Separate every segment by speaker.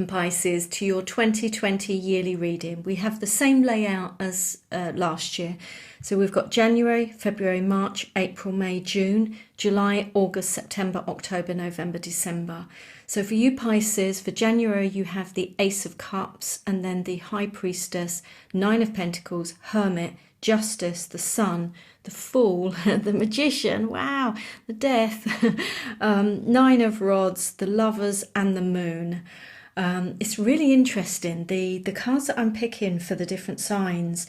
Speaker 1: welcome, Pisces, to your 2020 yearly reading. We have the same layout as last year. So we've got January, February, March, April, May, June, July, August, September, October, November, December. So for you, Pisces, for January, you have the Ace of Cups and then the High Priestess, Nine of Pentacles, Hermit, Justice, the Sun, the Fool, the Magician, wow, the Death, Nine of Rods, the Lovers, and the Moon. It's really interesting. The cards that I'm picking for the different signs,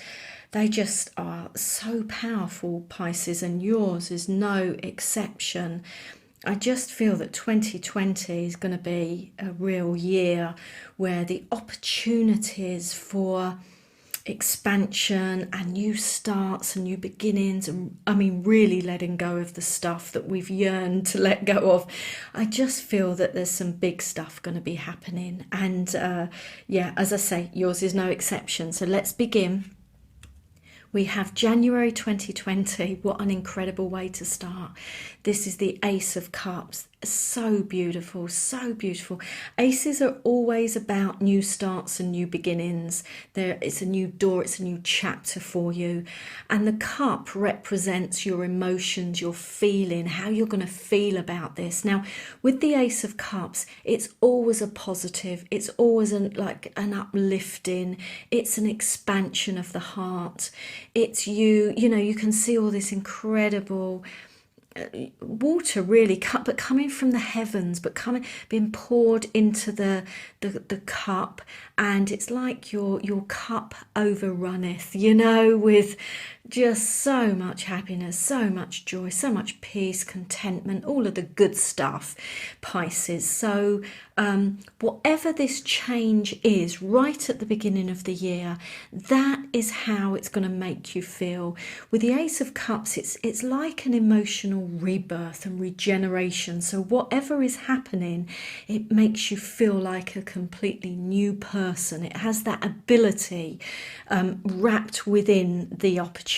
Speaker 1: they just are so powerful, Pisces, and yours is no exception. I just feel that 2020 is going to be a real year where the opportunities for expansion and new starts and new beginnings, and I mean really letting go of the stuff that we've yearned to let go of. I just feel that there's some big stuff going to be happening, and yeah, as I say, yours is no exception. So let's begin. We have January 2020. What an incredible way to start. This is the Ace of Cups. So beautiful, so beautiful. Aces are always about new starts and new beginnings. It's a new door, it's a new chapter for you. And the cup represents your emotions, your feeling, how you're going to feel about this. Now, with the Ace of Cups, it's always a positive. It's always like an uplifting. It's an expansion of the heart. It's you know, you can see all this incredible water really but coming from the heavens, but being poured into the cup, and it's like your cup overrunneth, you know, with just so much happiness, so much joy, so much peace, contentment, all of the good stuff, Pisces. So whatever this change is right at the beginning of the year, that is how it's going to make you feel. With the Ace of Cups, it's like an emotional rebirth and regeneration. So whatever is happening, it makes you feel like a completely new person. It has that ability wrapped within the opportunity.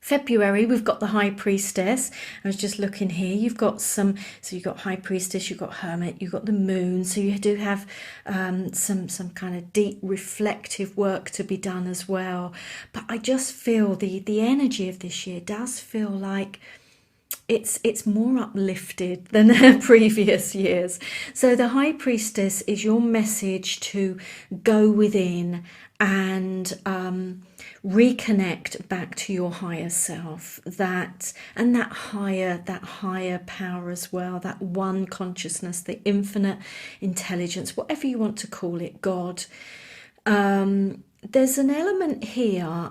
Speaker 1: February, we've got the High Priestess. I was just looking here. You've got so you've got High Priestess, you've got Hermit, you've got the Moon. So you do have some kind of deep reflective work to be done as well. But I just feel the energy of this year does feel like it's more uplifted than previous years. So the High Priestess is your message to go within and reconnect back to your higher self, that higher power as well, that one consciousness, the infinite intelligence, whatever you want to call it, God. There's an element here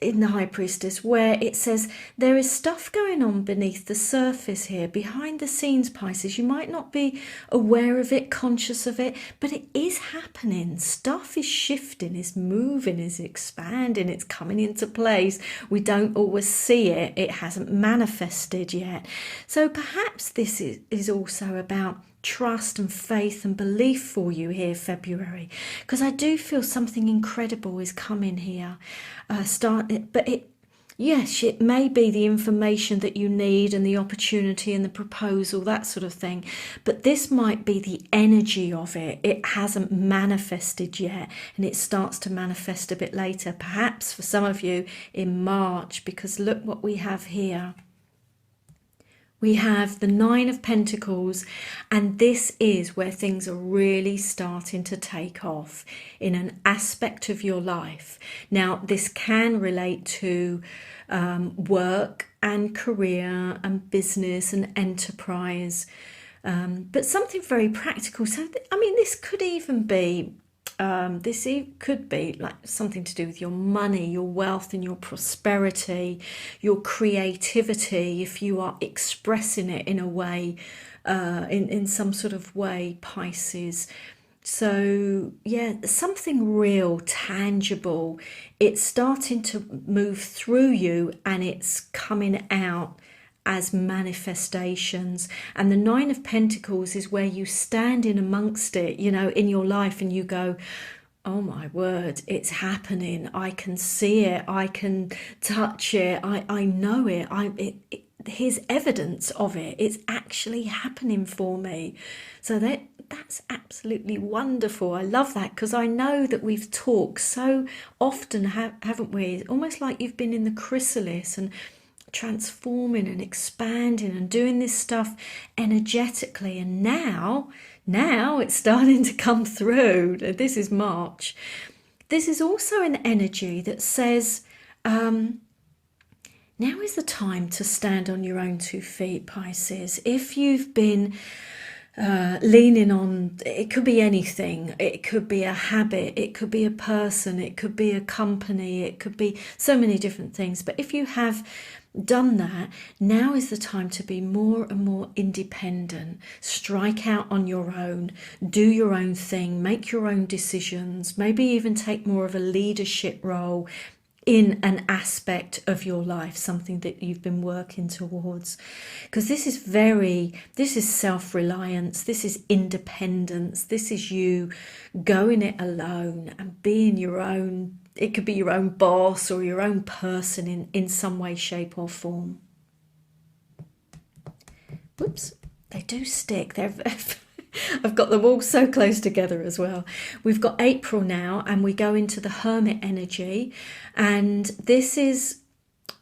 Speaker 1: in the High Priestess where it says there is stuff going on beneath the surface here, behind the scenes, Pisces. You might not be aware of it, conscious of it, but it is happening. Stuff is shifting, is moving, is expanding, it's coming into place. We don't always see it. It hasn't manifested yet. So perhaps this is also about trust and faith and belief for you here, February, because I do feel something incredible is coming here. Yes, it may be the information that you need and the opportunity and the proposal, that sort of thing, but this might be the energy of it. It hasn't manifested yet, and it starts to manifest a bit later, perhaps for some of you in March, because look what we have here. We have the Nine of Pentacles, and this is where things are really starting to take off in an aspect of your life. Now, this can relate to work and career and business and enterprise, but something very practical. So, I mean, this could even be could be like something to do with your money, your wealth and your prosperity, your creativity, if you are expressing it in a way, in some sort of way, Pisces. So yeah, something real, tangible. It's starting to move through you and it's coming out as manifestations. And the Nine of Pentacles is where you stand in amongst it, you know, in your life, and you go, oh my word, it's happening. I can see it, I can touch it, I know it. here's evidence of it. It's actually happening for me. So that's absolutely wonderful. I love that, because I know that we've talked so often, haven't we? It's almost like you've been in the chrysalis and transforming and expanding and doing this stuff energetically, and now it's starting to come through. This is March. This is also an energy that says now is the time to stand on your own 2 feet, Pisces. If you've been leaning on, it could be anything. It could be a habit, it could be a person, it could be a company, it could be so many different things. But if you have done that, now is the time to be more and more independent. Strike out on your own, do your own thing, make your own decisions, maybe even take more of a leadership role in an aspect of your life, something that you've been working towards. Because this is self-reliance, this is independence, this is you going it alone and being your own. It could be your own boss or your own person in some way, shape or form. Whoops, they do stick. I've got them all so close together as well. We've got April now, and we go into the Hermit energy, and this is,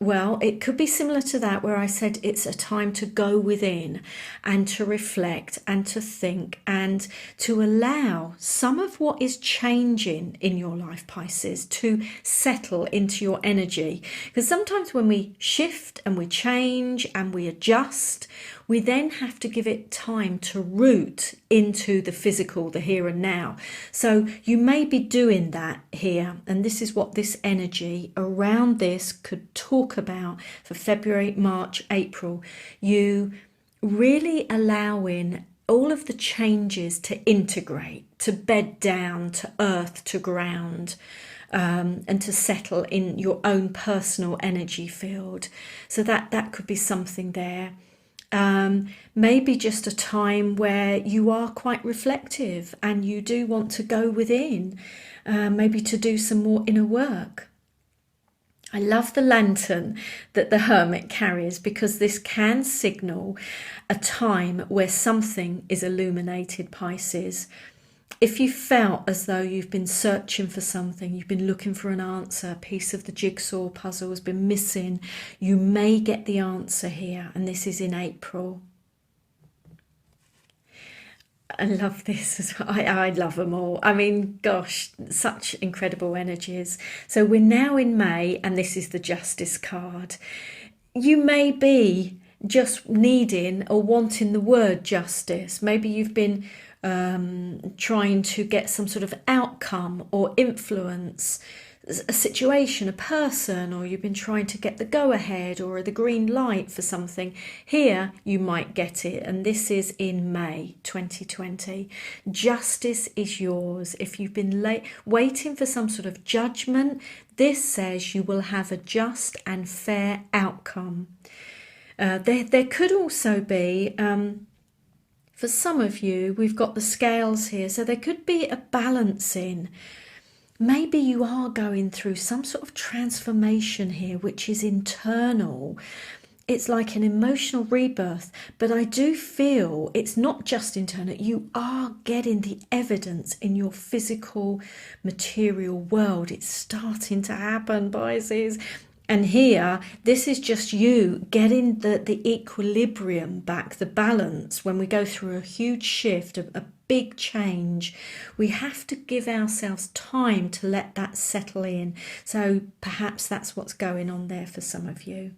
Speaker 1: well, it could be similar to that, where I said it's a time to go within and to reflect and to think and to allow some of what is changing in your life, Pisces, to settle into your energy. Because sometimes when we shift and we change and we adjust, we then have to give it time to root into the physical, the here and now. So you may be doing that here, and this is what this energy around this could talk about for February, March, April. You really allowing all of the changes to integrate, to bed down, to earth, to ground, and to settle in your own personal energy field. So that could be something there. Maybe just a time where you are quite reflective and you do want to go within, maybe to do some more inner work. I love the lantern that the Hermit carries, because this can signal a time where something is illuminated, Pisces. If you felt as though you've been searching for something, you've been looking for an answer, a piece of the jigsaw puzzle has been missing, you may get the answer here, and this is in April. I love this as well. I love them all. I mean, gosh, such incredible energies. So we're now in May, and this is the Justice card. You may be just needing or wanting the word justice. Maybe you've been trying to get some sort of outcome or influence a situation, a person, or you've been trying to get the go-ahead or the green light for something. Here you might get it, and this is in May 2020. Justice is yours. If you've been waiting for some sort of judgment, this says you will have a just and fair outcome. There could also be, for some of you, we've got the scales here, so there could be a balancing. Maybe you are going through some sort of transformation here, which is internal. It's like an emotional rebirth, but I do feel it's not just internal. You are getting the evidence in your physical, material world. It's starting to happen, Pisces. And here, this is just you getting the equilibrium back, the balance. When we go through a huge shift, a big change, we have to give ourselves time to let that settle in. So perhaps that's what's going on there for some of you.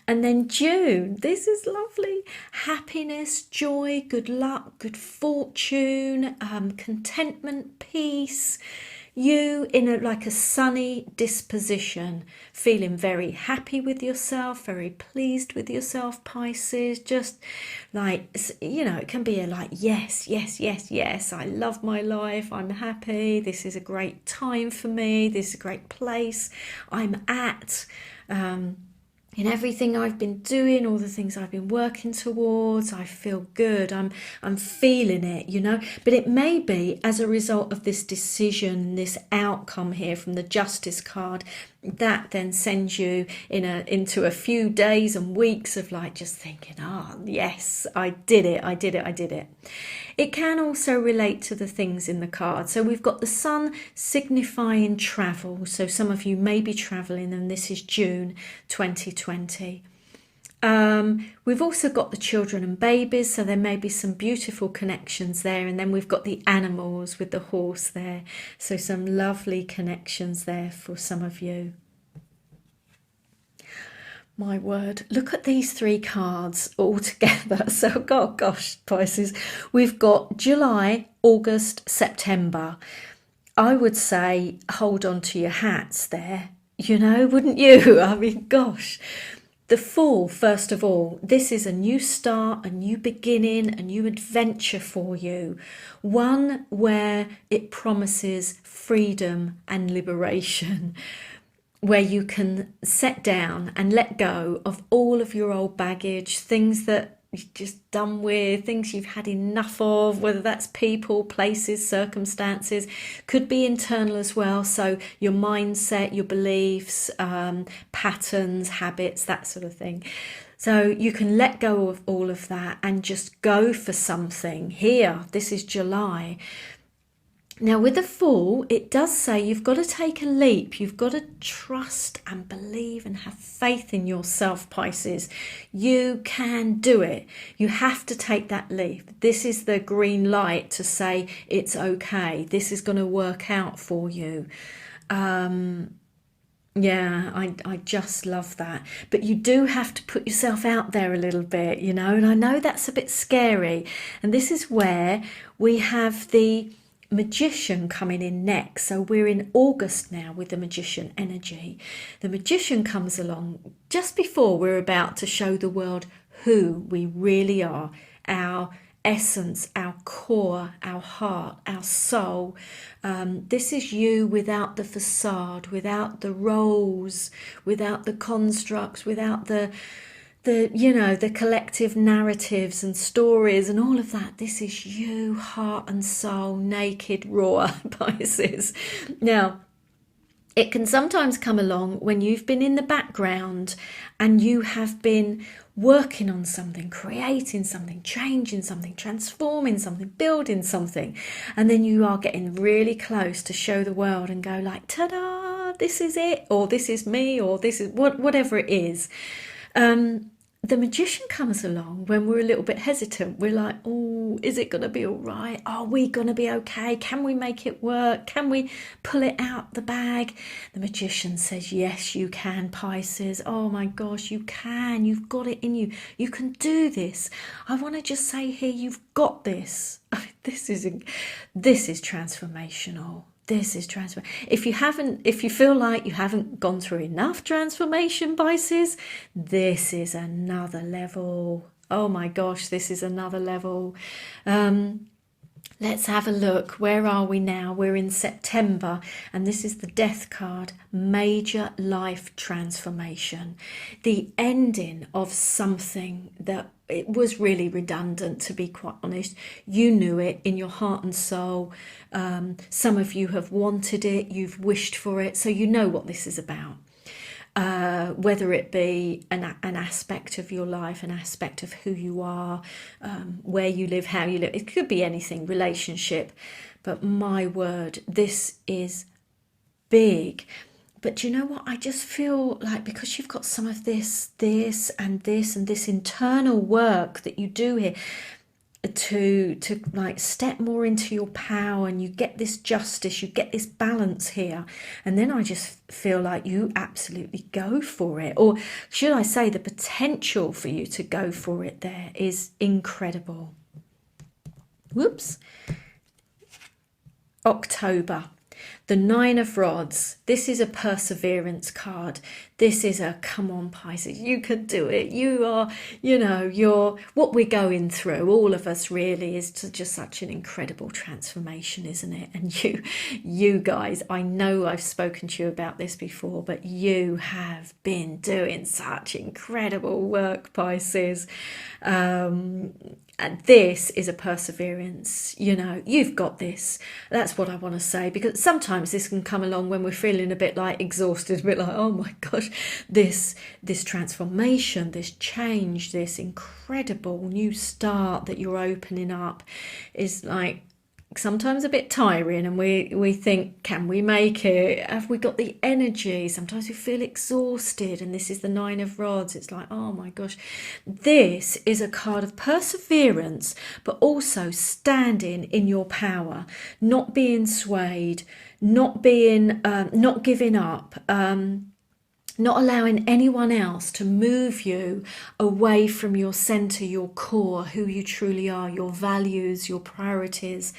Speaker 1: And then June, this is lovely. Happiness, joy, good luck, good fortune, contentment, peace. You in like a sunny disposition, feeling very happy with yourself, very pleased with yourself, Pisces. Just like, you know, it can be a like, yes, yes, yes, yes, I love my life, I'm happy, this is a great time for me, this is a great place I'm at. in everything I've been doing, all the things I've been working towards, I feel good. I'm feeling it, you know. But it may be as a result of this decision, this outcome here from the Justice card, that then sends you into a few days and weeks of like just thinking, yes, I did it, I did it, I did it. It can also relate to the things in the card. So we've got the sun signifying travel. So some of you may be traveling, and this is June 2020. We've also got the children and babies, so there may be some beautiful connections there. And then we've got the animals with the horse there. So some lovely connections there for some of you. My word, look at these three cards all together. So, gosh, Pisces, we've got July, August, September. I would say hold on to your hats there, you know, wouldn't you? I mean, gosh. The Fool, first of all, this is a new start, a new beginning, a new adventure for you. One where it promises freedom and liberation, where you can set down and let go of all of your old baggage, things that you're just done with, things you've had enough of, whether that's people, places, circumstances, could be internal as well. So your mindset, your beliefs, patterns, habits, that sort of thing. So you can let go of all of that and just go for something. Here, this is July. Now, with the Fool, it does say you've got to take a leap. You've got to trust and believe and have faith in yourself, Pisces. You can do it. You have to take that leap. This is the green light to say it's okay. This is going to work out for you. Yeah, I just love that. But you do have to put yourself out there a little bit, you know, and I know that's a bit scary. And this is where we have the Magician coming in next. So we're in August now with the Magician energy. The Magician comes along just before we're about to show the world who we really are, our essence, our core, our heart, our soul. This is you without the facade, without the roles, without the constructs, without the collective narratives and stories and all of that. This is you, heart and soul, naked, raw, Pisces. Now, it can sometimes come along when you've been in the background and you have been working on something, creating something, changing something, transforming something, building something, and then you are getting really close to show the world and go like, ta-da, this is it, or this is me, or this is whatever it is. The Magician comes along when we're a little bit hesitant. We're like, oh, is it going to be all right? Are we going to be okay? Can we make it work? Can we pull it out the bag? The Magician says, yes, you can, Pisces. Oh my gosh, you can. You've got it in you. You can do this. I want to just say here, you've got this. I mean, this is transformational. This is transformation. If you feel like you haven't gone through enough transformation, Pisces, this is another level. Oh my gosh, this is another level. Let's have a look. Where are we now? We're in September, and this is the Death card, major life transformation. The ending of something that it was really redundant, to be quite honest. You knew it in your heart and soul. Some of you have wanted it, you've wished for it, so you know what this is about. Whether it be an aspect of your life, an aspect of who you are, where you live, how you live. It could be anything, relationship. But my word, this is big. But do you know what? I just feel like because you've got some of this and this internal work that you do here, to like step more into your power, and you get this justice, you get this balance here, and then I just feel like you absolutely go for it, or should I say the potential for you to go for it there is incredible. Whoops. October. The Nine of Rods. This is a perseverance card. This is a come on, Pisces, you can do it. You are, you're what we're going through, all of us really, is just such an incredible transformation, isn't it? And you guys, I know I've spoken to you about this before, but you have been doing such incredible work, Pisces. And this is a perseverance, you've got this. That's what I want to say, because sometimes this can come along when we're feeling a bit like exhausted, a bit like, oh my gosh, this transformation, this change, this incredible new start that you're opening up is like sometimes a bit tiring, and we think, can we make it? Have we got the energy? Sometimes we feel exhausted, and this is the Nine of Rods. It's like, oh my gosh, this is a card of perseverance, but also standing in your power, not being swayed, not giving up, not allowing anyone else to move you away from your center, your core, who you truly are, your values, your priorities.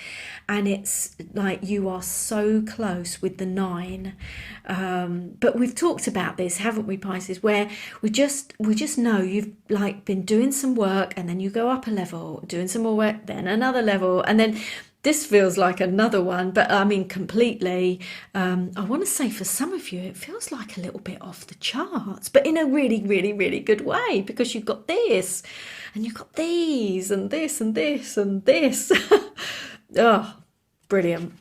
Speaker 1: And it's like you are so close with the nine. But we've talked about this, haven't we, Pisces, where we just know you've like been doing some work, and then you go up a level, doing some more work, then another level, and then this feels like another one, but I mean, completely. I want to say for some of you, it feels like a little bit off the charts, but in a really, really, really good way, because you've got this, and you've got these, and this, and this, and this. Oh, brilliant.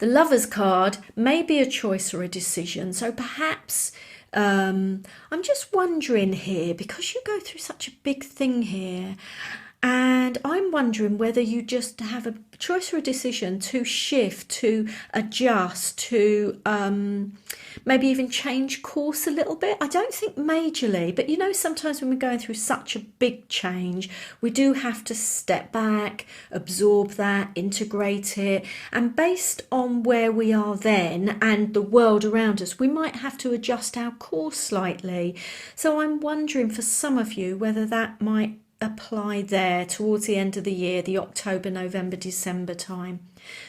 Speaker 1: The Lover's card may be a choice or a decision. So perhaps I'm just wondering here, because you go through such a big thing here, and I'm wondering whether you just have a choice or a decision to shift, to adjust, to maybe even change course a little bit. I don't think majorly, but sometimes when we're going through such a big change, we do have to step back, absorb that, integrate it. And based on where we are then and the world around us, we might have to adjust our course slightly. So I'm wondering for some of you whether that might apply there towards the end of the year, the October, November, December time.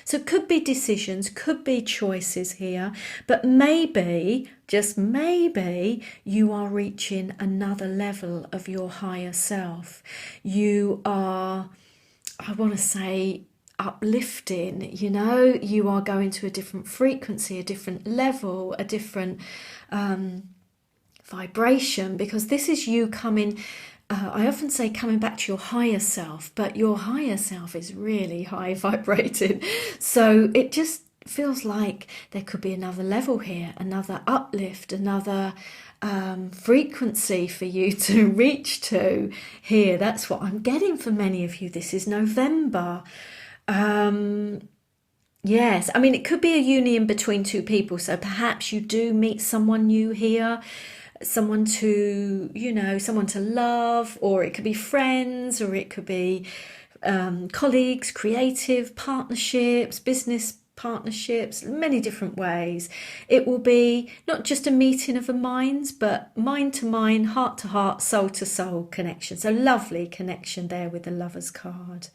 Speaker 1: So it could be decisions, could be choices here, but maybe, just maybe, you are reaching another level of your higher self. You are, I want to say, uplifting, you are going to a different frequency, a different level, a different vibration, because this is you coming. I often say coming back to your higher self, but your higher self is really high vibrated. So it just feels like there could be another level here, another uplift, another frequency for you to reach to here. That's what I'm getting for many of you. This is November. Yes, I mean, it could be a union between two people. So perhaps you do meet someone new here, someone to love, or it could be friends, or it could be colleagues, creative partnerships, business partnerships, many different ways. It will be not just a meeting of the minds, but mind to mind, heart to heart, soul to soul connection. So lovely connection there with the Lover's card.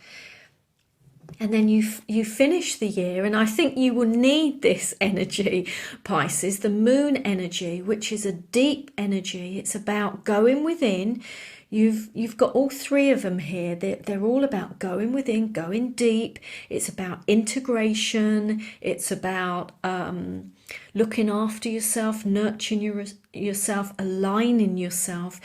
Speaker 1: And then you finish the year, and I think you will need this energy, Pisces, the moon energy, which is a deep energy. It's about going within. You've got all three of them here. They're all about going within, going deep. It's about integration. It's about looking after yourself, nurturing yourself, aligning yourself.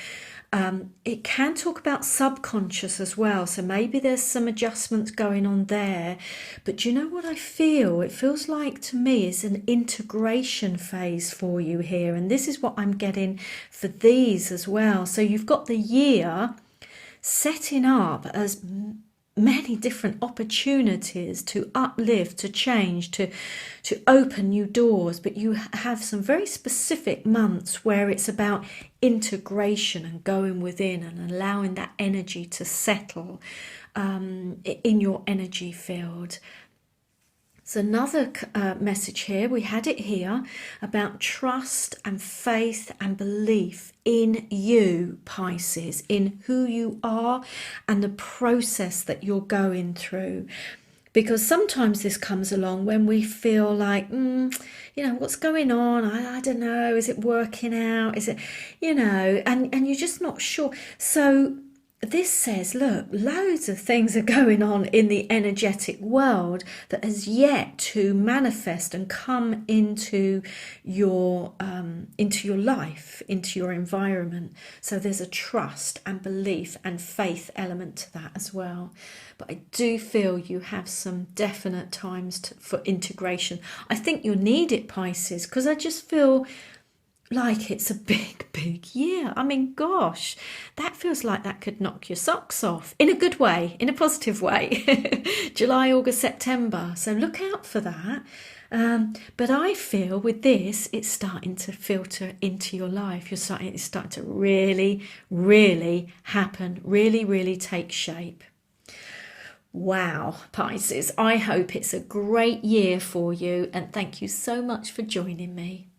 Speaker 1: It can talk about subconscious as well, so maybe there's some adjustments going on there. But you know what I feel? It feels like to me it's an integration phase for you here, and this is what I'm getting for these as well. So you've got the year setting up as many different opportunities to uplift, to change, to open new doors, but you have some very specific months where it's about integration and going within and allowing that energy to settle in your energy field. So another message here, we had it here about trust and faith and belief in you, Pisces, in who you are and the process that you're going through. Because sometimes this comes along when we feel like, what's going on? I don't know. Is it working out? Is it, and you're just not sure. So this says, look, loads of things are going on in the energetic world that has yet to manifest and come into your life, into your environment. So there's a trust and belief and faith element to that as well. But I do feel you have some definite times for integration. I think you'll need it, Pisces, because I just feel like it's a big year. I mean, gosh, that feels like that could knock your socks off in a good way, in a positive way. July, August, September. So look out for that. But I feel with this, it's starting to filter into your life. It's starting to really, really happen, really, really take shape. Wow, Pisces, I hope it's a great year for you, and thank you so much for joining me.